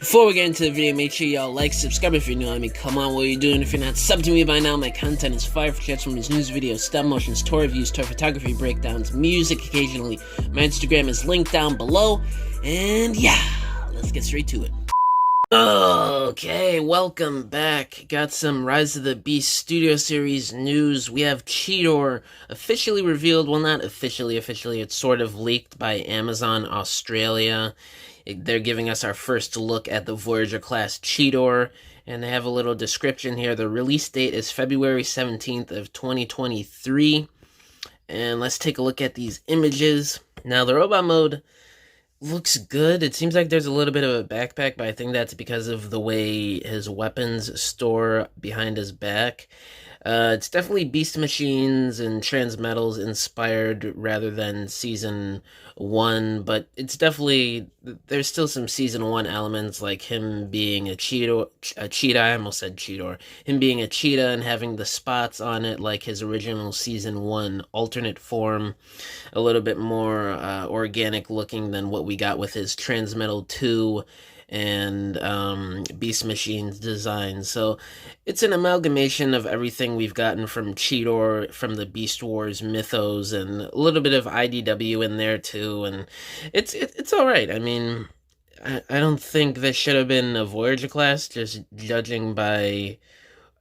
Before we get into the video, make sure y'all like, subscribe if you're new. I mean, come on, what are you doing? If you're not subbed to me by now, my content is fire for Transformers news videos, stop motions, tour reviews, tour photography breakdowns, music occasionally. My Instagram is linked down below. And yeah, let's get straight to it. Okay, welcome back. Got some Rise of the Beast Studio Series news. We have CHEETOR officially revealed. Well, not officially. It's sort of leaked by Amazon Australia. They're giving us our first look at the Voyager class CHEETOR, and they have a little description here. The release date is February 17th of 2023. And let's take a look at these images. Now, the robot mode looks good. It seems like there's a little bit of a backpack, but I think that's because of the way his weapons store behind his back. It's definitely Beast Machines and Transmetals inspired rather than Season 1, but it's definitely, there's still some Season 1 elements, like him being a cheetah, I almost said CHEETOR, him being a cheetah and having the spots on it like his original Season 1 alternate form, a little bit more organic looking than what we got with his Transmetal 2 and Beast Machines design. So it's an amalgamation of everything we've gotten from CHEETOR, from the Beast Wars mythos, and a little bit of IDW in there too, and it's all right. I mean, I don't think this should have been a Voyager class, just judging by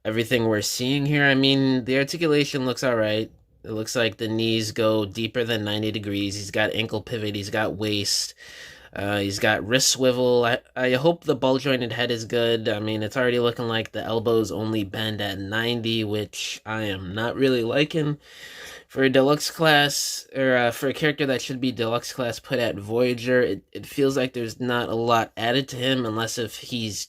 everything we're seeing here. I mean, the articulation looks all right. It looks like the knees go deeper than 90 degrees. He's got ankle pivot. He's got waist. He's got wrist swivel. I hope the ball jointed head is good. I mean, it's already looking like the elbows only bend at 90, which I am not really liking. For a deluxe class, or for a character that should be deluxe class put at Voyager, it feels like there's not a lot added to him, unless if he's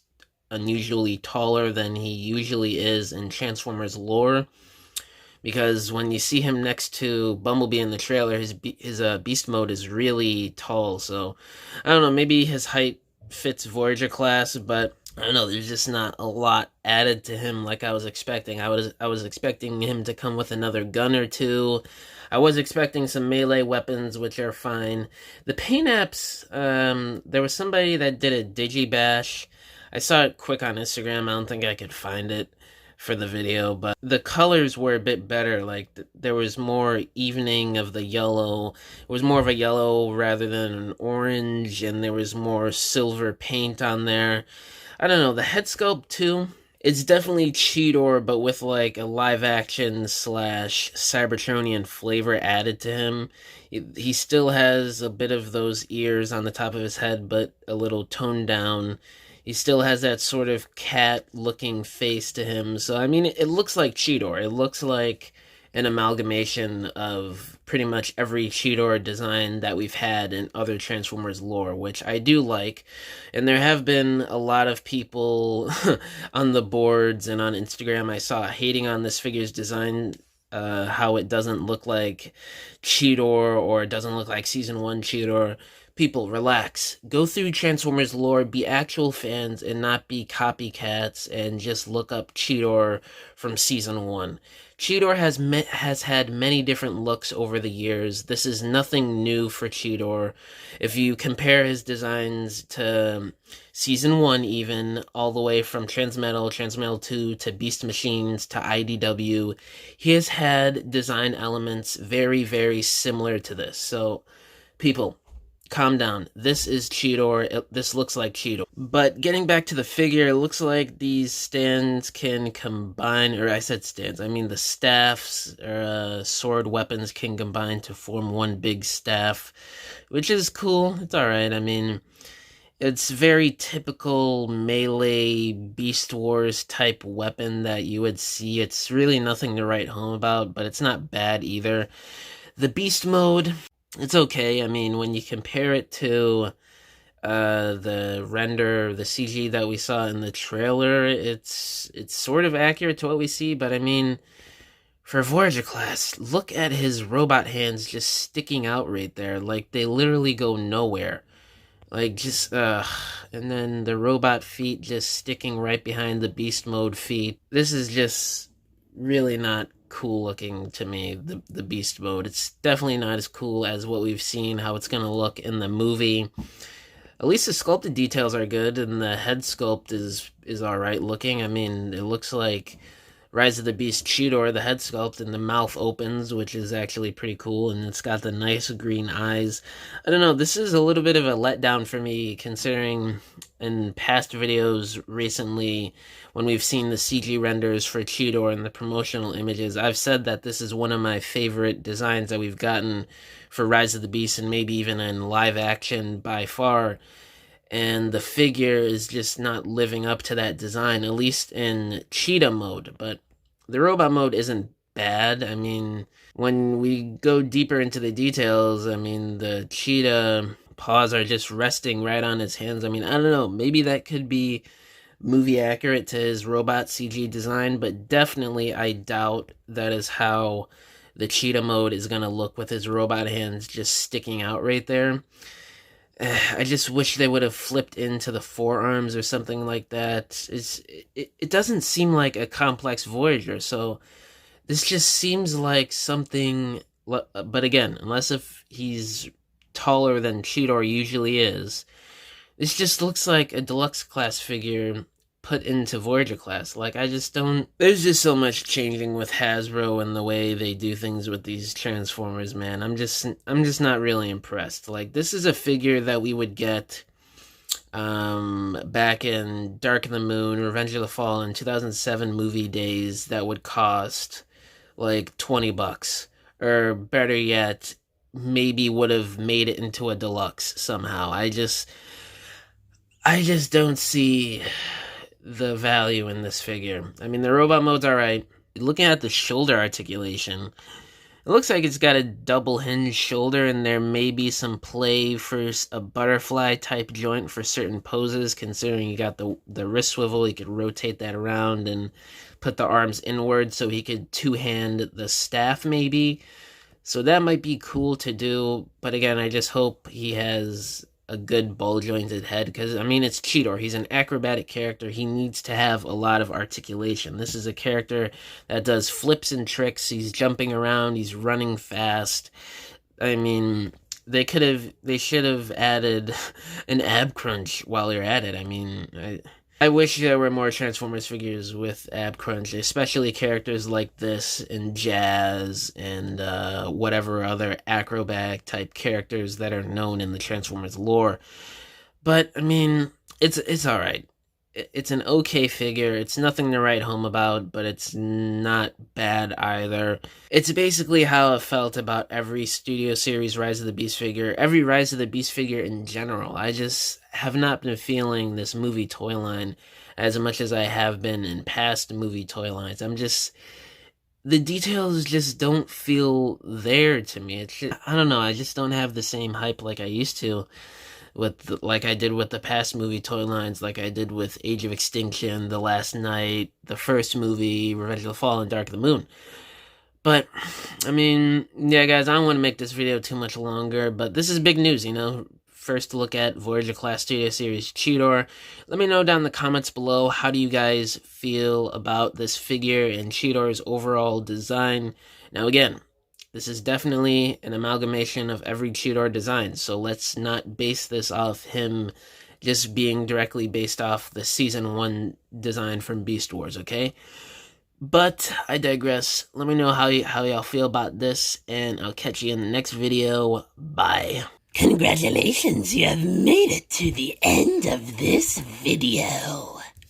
unusually taller than he usually is in Transformers lore. Because when you see him next to Bumblebee in the trailer, his beast mode is really tall. So, I don't know, maybe his height fits Voyager class, but I don't know, there's just not a lot added to him like I was expecting. I was expecting him to come with another gun or two. I was expecting some melee weapons, which are fine. The paint apps, there was somebody that did a digibash. I saw it quick on Instagram. I don't think I could find it for the video, but the colors were a bit better. Like, there was more evening of the yellow. It was more of a yellow rather than an orange, and there was more silver paint on there. I don't know, the head sculpt too, it's definitely CHEETOR, but with like a live action / Cybertronian flavor added to him. He still has a bit of those ears on the top of his head, but a little toned down. He still has that sort of cat-looking face to him. So, I mean, it looks like CHEETOR. It looks like an amalgamation of pretty much every CHEETOR design that we've had in other Transformers lore, which I do like. And there have been a lot of people on the boards and on Instagram I saw hating on this figure's design, how it doesn't look like CHEETOR or it doesn't look like Season 1 CHEETOR. People, relax. Go through Transformers lore, be actual fans, and not be copycats, and just look up CHEETOR from Season 1. CHEETOR has had many different looks over the years. This is nothing new for CHEETOR. If you compare his designs to Season 1 even, all the way from Transmetal 2, to Beast Machines, to IDW, he has had design elements very, very similar to this. So, people, calm down. This is CHEETOR. This looks like CHEETOR. But getting back to the figure, it looks like these stands can combine, or I said stands, I mean the staffs, or sword weapons can combine to form one big staff, which is cool. It's alright. I mean, it's very typical melee Beast Wars type weapon that you would see. It's really nothing to write home about, but it's not bad either. The Beast mode, it's okay. I mean, when you compare it to the render, the CG that we saw in the trailer, it's sort of accurate to what we see, but I mean, for Voyager class, look at his robot hands just sticking out right there. Like, they literally go nowhere. Like, just, and then the robot feet just sticking right behind the beast mode feet. This is just really not cool looking to me, the beast mode. It's definitely not as cool as what we've seen, how it's gonna look in the movie. At least the sculpted details are good, and the head sculpt is all right looking. I mean, it looks like Rise of the Beast Cheetor, the head sculpt, and the mouth opens, which is actually pretty cool, and it's got the nice green eyes. I don't know, this is a little bit of a letdown for me, considering in past videos recently, when we've seen the CG renders for Cheetor and the promotional images, I've said that this is one of my favorite designs that we've gotten for Rise of the Beast, and maybe even in live action by far. And the figure is just not living up to that design, at least in cheetah mode. But the robot mode isn't bad. I mean, when we go deeper into the details, I mean, the cheetah paws are just resting right on his hands. I mean, I don't know, maybe that could be movie accurate to his robot CG design, but definitely I doubt that is how the cheetah mode is going to look with his robot hands just sticking out right there. I just wish they would have flipped into the forearms or something like that. It doesn't seem like a complex Voyager, so this just seems like something. But again, unless if he's taller than Cheetor usually is, this just looks like a deluxe class figure put into Voyager class. Like, I just don't. There's just so much changing with Hasbro and the way they do things with these Transformers, man. I'm just not really impressed. Like, this is a figure that we would get back in Dark of the Moon, Revenge of the Fallen, 2007 movie days, that would cost like $20, or better yet, maybe would have made it into a deluxe somehow. I just don't see the value in this figure. I mean, the robot mode's alright. Looking at the shoulder articulation, it looks like it's got a double hinge shoulder, and there may be some play for a butterfly type joint for certain poses, considering you got the wrist swivel. You could rotate that around and put the arms inward so he could two-hand the staff maybe. So that might be cool to do, but again, I just hope he has a good ball-jointed head, because, I mean, it's Cheetor. He's an acrobatic character. He needs to have a lot of articulation. This is a character that does flips and tricks. He's jumping around. He's running fast. I mean, they should have added an ab crunch while you're at it. I mean, I wish there were more Transformers figures with ab crunch, especially characters like this and Jazz and whatever other acrobatic type characters that are known in the Transformers lore. But I mean, it's all right. It's an okay figure. It's nothing to write home about, but it's not bad either. It's basically how I felt about every Studio Series Rise of the Beast figure, every Rise of the Beast figure in general. I just have not been feeling this movie toy line as much as I have been in past movie toy lines. The details just don't feel there to me. It's just, I don't know, I just don't have the same hype like I used to, like I did with the past movie toy lines, like I did with Age of Extinction, The Last Night, the first movie, Revenge of the Fallen, Dark of the Moon. But, I mean, yeah, guys, I don't want to make this video too much longer, but this is big news, you know? First look at Voyager Class Studio Series Cheetor. Let me know down in the comments below, how do you guys feel about this figure and Cheetor's overall design? Now, again, this is definitely an amalgamation of every Cheetor design, so let's not base this off him just being directly based off the Season 1 design from Beast Wars, okay? But I digress. Let me know how y'all feel about this, and I'll catch you in the next video. Bye. Congratulations, you have made it to the end of this video.